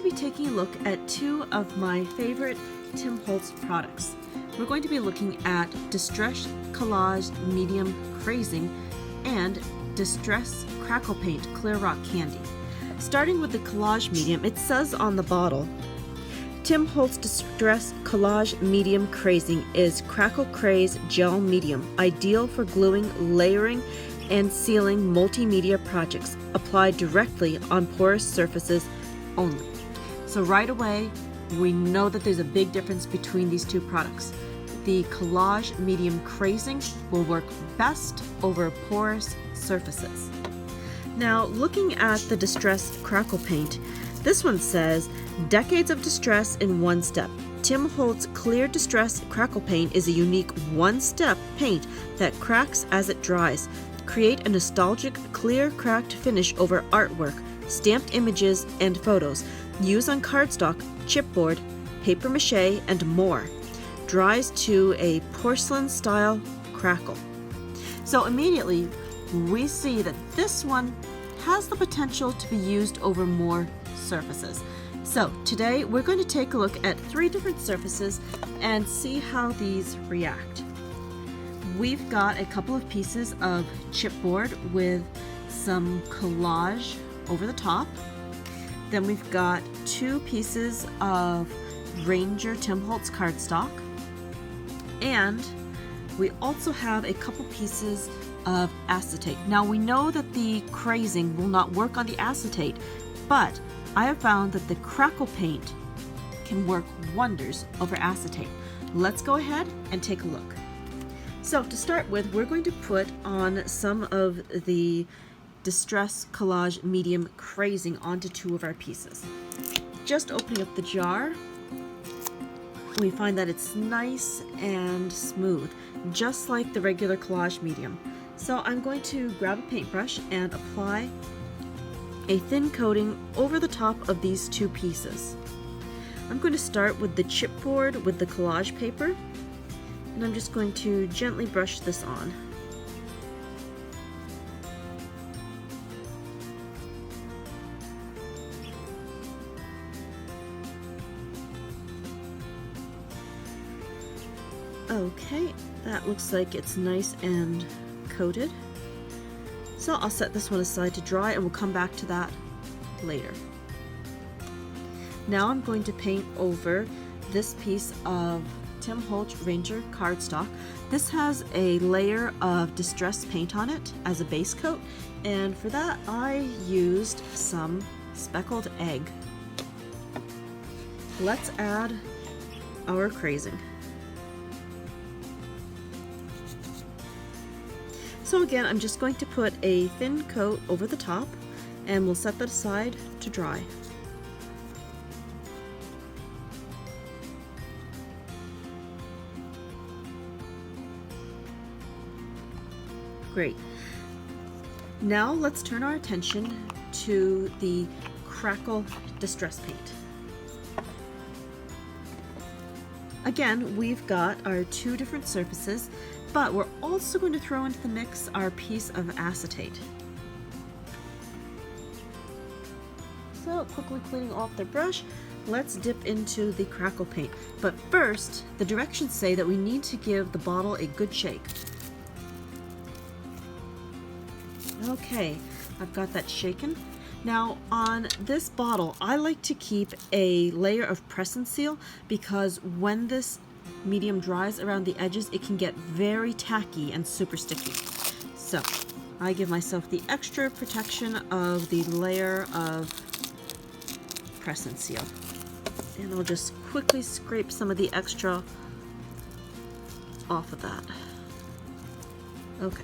be taking a look at two of my favorite Tim Holtz products. We're going to be looking at Distress Collage Medium Crazing and Distress Crackle Paint Clear Rock Candy. Starting with the Collage Medium, it says on the bottle, Tim Holtz Distress Collage Medium Crazing is Crackle Craze Gel Medium, ideal for gluing, layering, and sealing multimedia projects, applied directly on porous surfaces only. So right away, we know that there's a big difference between these two products. The Collage Medium Crazing will work best over porous surfaces. Now, looking at the Distress Crackle Paint, this one says, decades of distress in one step. Tim Holtz Clear Distress Crackle Paint is a unique one-step paint that cracks as it dries. Create a nostalgic, clear, cracked finish over artwork, stamped images, and photos. Use on cardstock, chipboard, paper mache, and more. Dries to a porcelain-style crackle. So immediately, we see that this one has the potential to be used over more surfaces. So today, we're going to take a look at 3 different surfaces and see how these react. We've got a couple of pieces of chipboard with some collage over the top. Then we've got 2 pieces of Ranger Tim Holtz cardstock. And we also have a couple pieces of acetate. Now we know that the crazing will not work on the acetate, but I have found that the crackle paint can work wonders over acetate. Let's go ahead and take a look. So to start with, we're going to put on some of the Distress Collage Medium Crazing onto 2 of our pieces. Just opening up the jar, we find that it's nice and smooth, just like the regular Collage Medium. So I'm going to grab a paintbrush and apply a thin coating over the top of these 2 pieces. I'm going to start with the chipboard with the collage paper, and I'm just going to gently brush this on. Okay, that looks like it's nice and coated. So I'll set this one aside to dry and we'll come back to that later. Now I'm going to paint over this piece of Tim Holtz Ranger cardstock. This has a layer of distress paint on it as a base coat, and for that I used some speckled egg. Let's add our crazing. So again, I'm just going to put a thin coat over the top and we'll set that aside to dry. Great. Now let's turn our attention to the Crackle Distress Paint. Again, we've got our 2 different surfaces, but we're also going to throw into the mix our piece of acetate. So quickly cleaning off the brush, let's dip into the crackle paint. But first, the directions say that we need to give the bottle a good shake. Okay, I've got that shaken. Now on this bottle, I like to keep a layer of press and seal because when this medium dries around the edges, it can get very tacky and super sticky. So I give myself the extra protection of the layer of press and seal. And I'll just quickly scrape some of the extra off of that. Okay.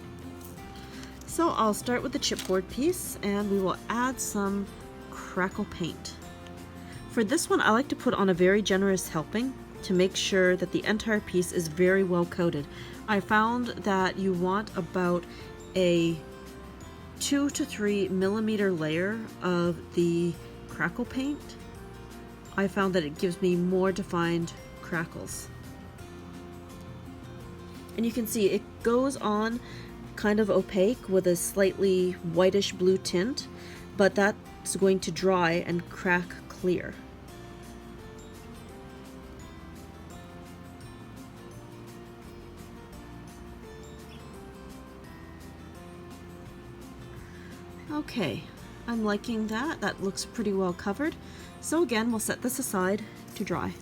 So I'll start with the chipboard piece and we will add some crackle paint. For this one, I like to put on a very generous helping to make sure that the entire piece is very well coated. I found that you want about a 2 to 3 millimeter layer of the crackle paint. I found that it gives me more defined crackles. And you can see it goes on kind of opaque with a slightly whitish blue tint, but that's going to dry and crack clear. Okay, I'm liking that. That looks pretty well covered. So again, we'll set this aside to dry.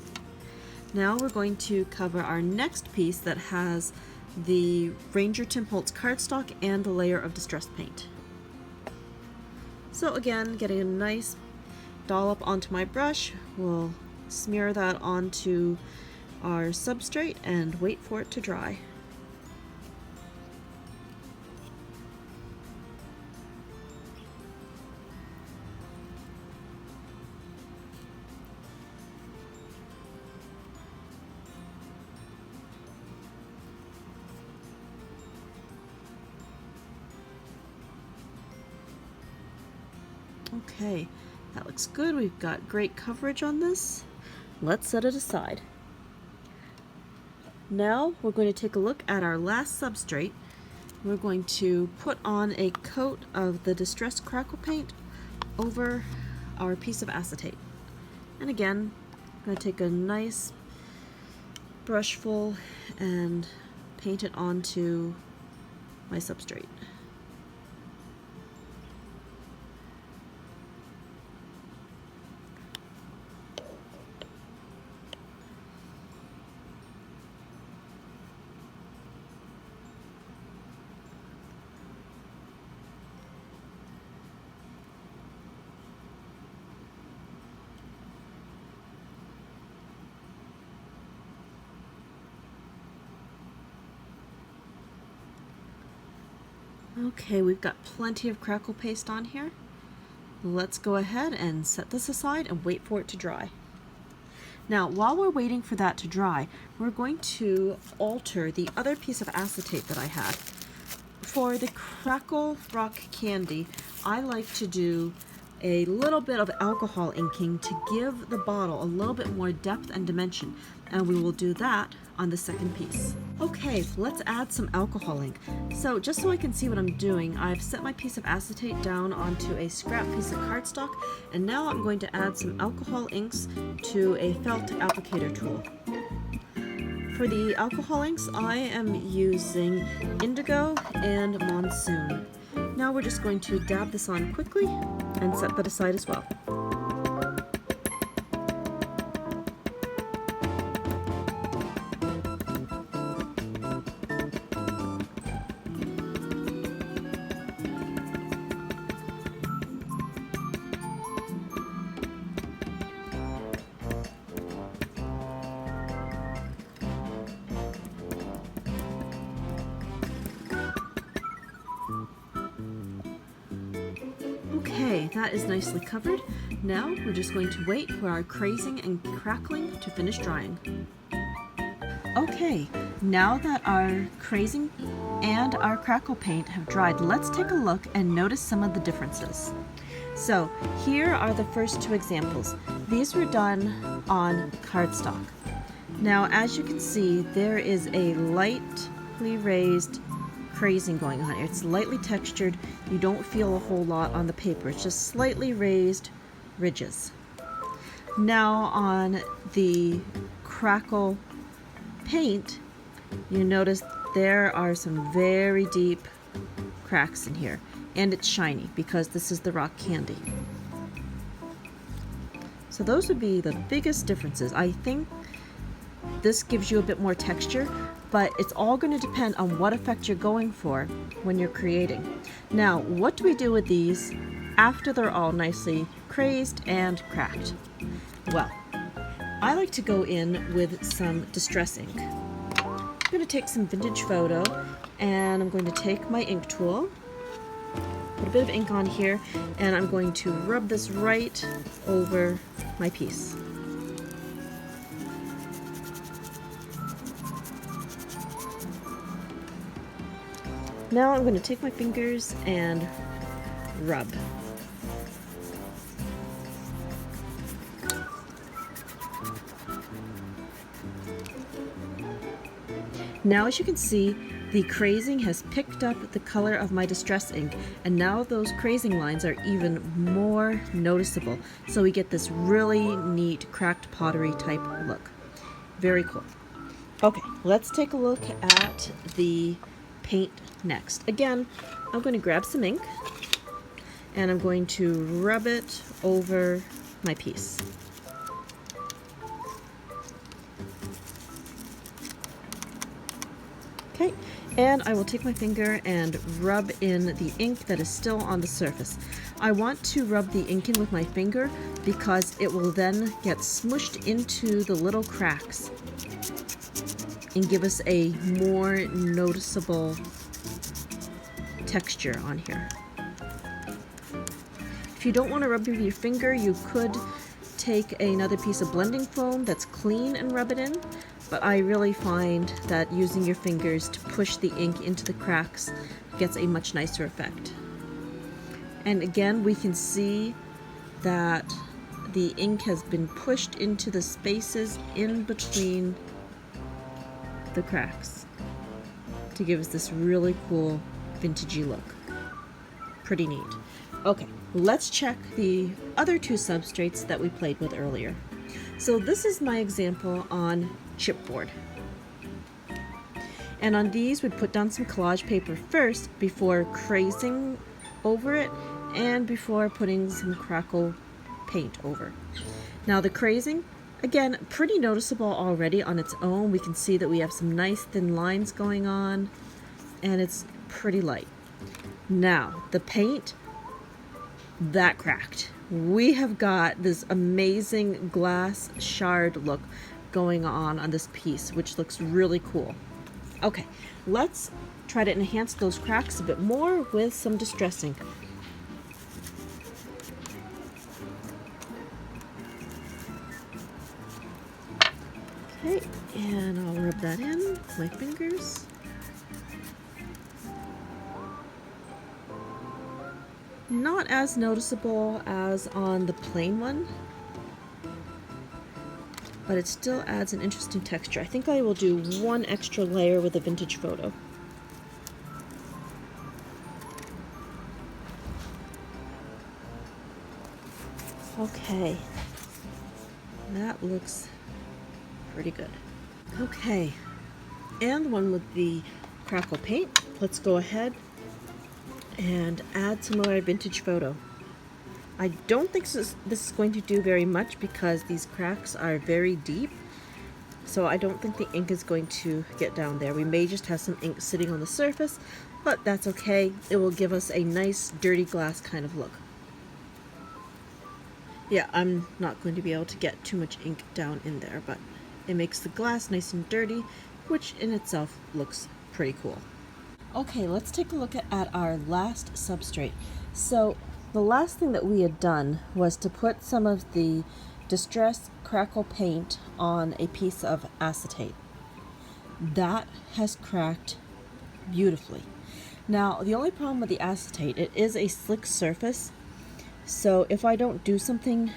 Now we're going to cover our next piece that has the Ranger Tim Holtz cardstock and the layer of distress paint. So again, getting a nice dollop onto my brush, we'll smear that onto our substrate and wait for it to dry. Okay, that looks good. We've got great coverage on this. Let's set it aside. Now we're going to take a look at our last substrate. We're going to put on a coat of the Distress Crackle paint over our piece of acetate. And again, I'm going to take a nice brush full and paint it onto my substrate. Okay, we've got plenty of Crackle paste on here. Let's go ahead and set this aside and wait for it to dry. Now, while we're waiting for that to dry, we're going to alter the other piece of acetate that I had. For the Crackle Rock Candy, I like to do a little bit of alcohol inking to give the bottle a little bit more depth and dimension, and we will do that on the second piece. Okay, let's add some alcohol ink. So just so I can see what I'm doing, I've set my piece of acetate down onto a scrap piece of cardstock, and now I'm going to add some alcohol inks to a felt applicator tool. For the alcohol inks, I am using Indigo and Monsoon. Now we're just going to dab this on quickly and set that aside as well. Okay, that is nicely covered. Now we're just going to wait for our crazing and crackling to finish drying. Okay, now that our crazing and our crackle paint have dried, let's take a look and notice some of the differences. So here are the first two examples. These were done on cardstock. Now as you can see, there is a lightly raised crazing going on here. It's lightly textured. You don't feel a whole lot on the paper. It's just slightly raised ridges. Now on the Crackle paint, you notice there are some very deep cracks in here, and it's shiny because this is the rock candy. So those would be the biggest differences. I think this gives you a bit more texture, but it's all going to depend on what effect you're going for when you're creating. Now, what do we do with these after they're all nicely crazed and cracked? Well, I like to go in with some distress ink. I'm going to take some vintage photo, and I'm going to take my ink tool, put a bit of ink on here, and I'm going to rub this right over my piece. Now I'm going to take my fingers and rub. Now as you can see, the crazing has picked up the color of my distress ink, and now those crazing lines are even more noticeable. So we get this really neat cracked pottery type look. Very cool. Okay, let's take a look at the paint next. Again, I'm going to grab some ink, and I'm going to rub it over my piece. Okay, and I will take my finger and rub in the ink that is still on the surface. I want to rub the ink in with my finger because it will then get smushed into the little cracks and give us a more noticeable texture on here. If you don't want to rub with your finger, you could take another piece of blending foam that's clean and rub it in, but I really find that using your fingers to push the ink into the cracks gets a much nicer effect. And again, we can see that the ink has been pushed into the spaces in between the cracks to give us this really cool vintagey look. Pretty neat. Okay, let's check the other two substrates that we played with earlier. So this is my example on chipboard. And on these, we put down some collage paper first before crazing over it and before putting some Crackle paint over. Now the crazing, again, pretty noticeable already on its own. We can see that we have some nice thin lines going on and it's pretty light. Now the paint, that cracked. We have got this amazing glass shard look going on this piece, which looks really cool. Okay, let's try to enhance those cracks a bit more with some distress ink. Okay, and I'll rub that in with my fingers. Not as noticeable as on the plain one, but it still adds an interesting texture. I think I will do one extra layer with a vintage photo. Okay, that looks pretty good. Okay, and the one with the Crackle paint. Let's go ahead and add some of our vintage photo. I don't think this is going to do very much because these cracks are very deep, so I don't think the ink is going to get down there. We may just have some ink sitting on the surface, but that's okay. It will give us a nice dirty glass kind of look. Yeah, I'm not going to be able to get too much ink down in there, but it makes the glass nice and dirty, which in itself looks pretty cool. Okay, let's take a look at our last substrate. So the last thing that we had done was to put some of the Distress Crackle paint on a piece of acetate. That has cracked beautifully. Now, the only problem with the acetate, it is a slick surface, so if I don't do something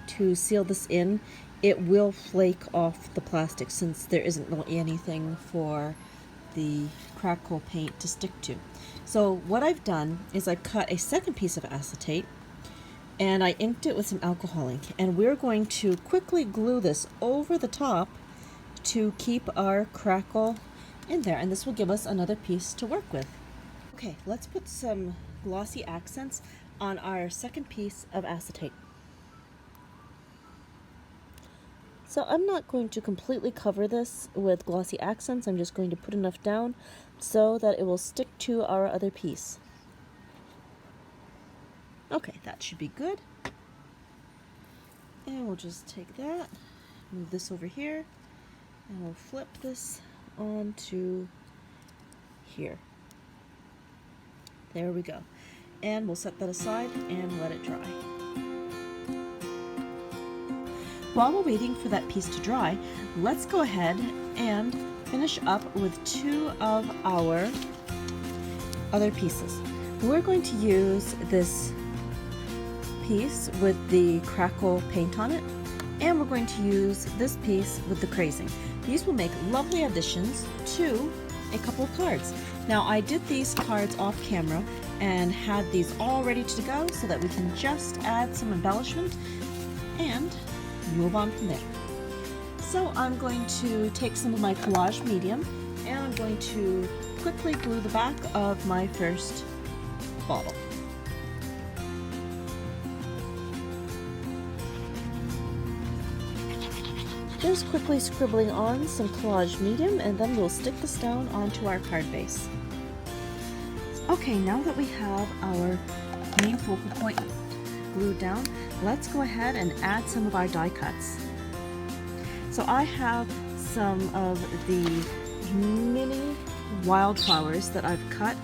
to seal this in, it will flake off the plastic since there isn't really anything for the Crackle paint to stick to. So what I've done is I cut a second piece of acetate and I inked it with some alcohol ink, and we're going to quickly glue this over the top to keep our Crackle in there, and this will give us another piece to work with. Okay, let's put some glossy accents on our second piece of acetate. So I'm not going to completely cover this with glossy accents. I'm just going to put enough down so that it will stick to our other piece. Okay, that should be good. And we'll just take that, move this over here, and we'll flip this onto here. There we go. And we'll set that aside and let it dry. While we're waiting for that piece to dry, let's go ahead and finish up with two of our other pieces. We're going to use this piece with the Crackle paint on it, and we're going to use this piece with the Crazing. These will make lovely additions to a couple of cards. Now, I did these cards off camera and had these all ready to go so that we can just add some embellishment and move on from there. So I'm going to take some of my collage medium and I'm going to quickly glue the back of my first bottle. just quickly scribbling on some Collage medium, and then we'll stick this down onto our card base. Okay, now that we have our main focal point glued down, let's go ahead and add some of our die cuts. So I have some of the mini wildflowers that I've cut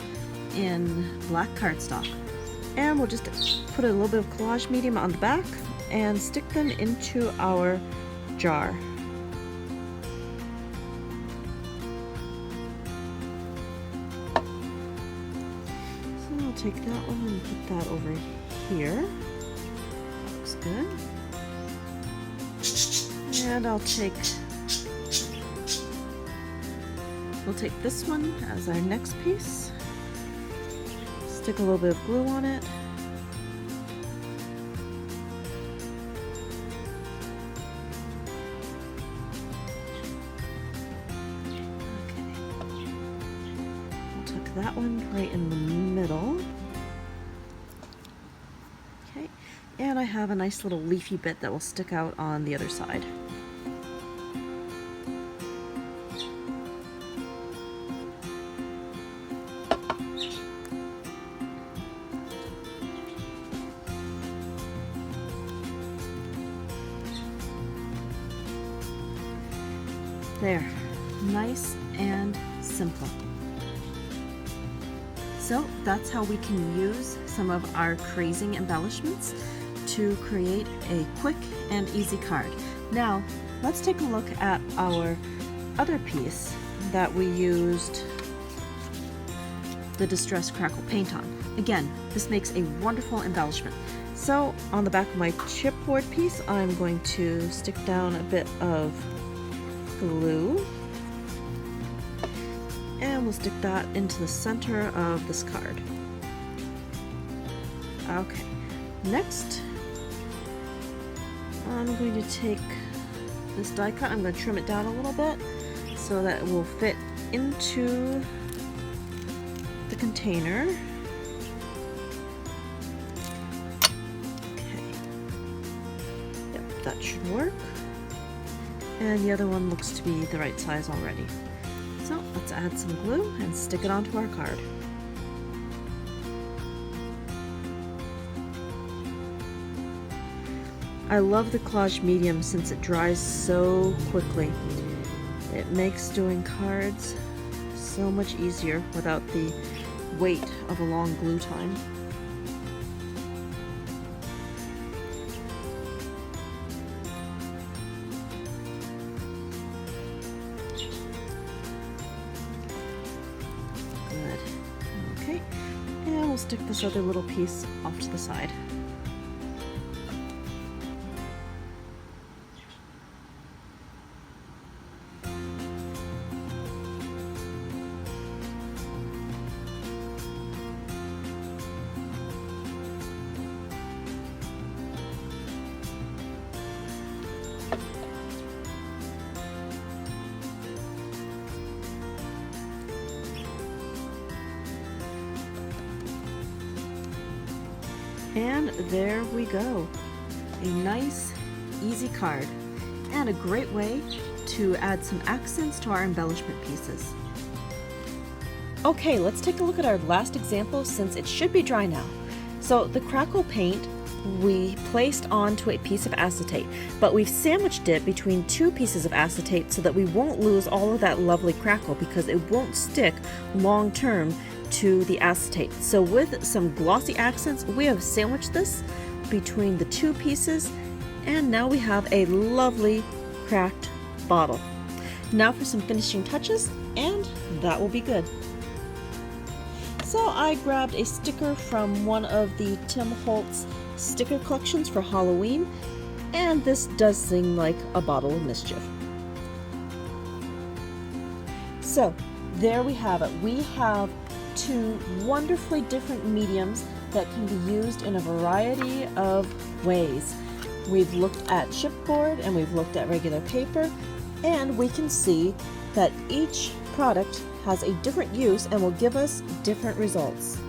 in black cardstock, and we'll just put a little bit of Collage medium on the back and stick them into our jar. So I'll take that one and put that over here. Looks good. And we'll take this one as our next piece. Stick a little bit of glue on it. That one right in the middle. Okay, and I have a nice little leafy bit that will stick out on the other side. There, nice and simple. So that's how we can use some of our Crazing embellishments to create a quick and easy card. Now, let's take a look at our other piece that we used the Distress Crackle paint on. Again, this makes a wonderful embellishment. So on the back of my chipboard piece, I'm going to stick down a bit of glue. And we'll stick that into the center of this card. Okay, next I'm going to take this die cut, I'm going to trim it down a little bit so that it will fit into the container. Okay, yep, that should work. And the other one looks to be the right size already. So let's add some glue and stick it onto our card. I love the Collage medium since it dries so quickly. It makes doing cards so much easier without the weight of a long glue time. Okay, and we'll stick this other little piece off to the side. And there we go. A nice, easy card, and a great way to add some accents to our embellishment pieces. Okay, let's take a look at our last example since it should be dry now. So the Crackle paint we placed onto a piece of acetate, but we've sandwiched it between two pieces of acetate so that we won't lose all of that lovely crackle because it won't stick long term to the acetate. So with some glossy accents, we have sandwiched this between the two pieces, and now we have a lovely cracked bottle. Now for some finishing touches, and that will be good. So I grabbed a sticker from one of the Tim Holtz sticker collections for Halloween, and this does seem like a bottle of mischief. So there we have it. We have two wonderfully different mediums that can be used in a variety of ways. We've looked at chipboard and we've looked at regular paper, and we can see that each product has a different use and will give us different results.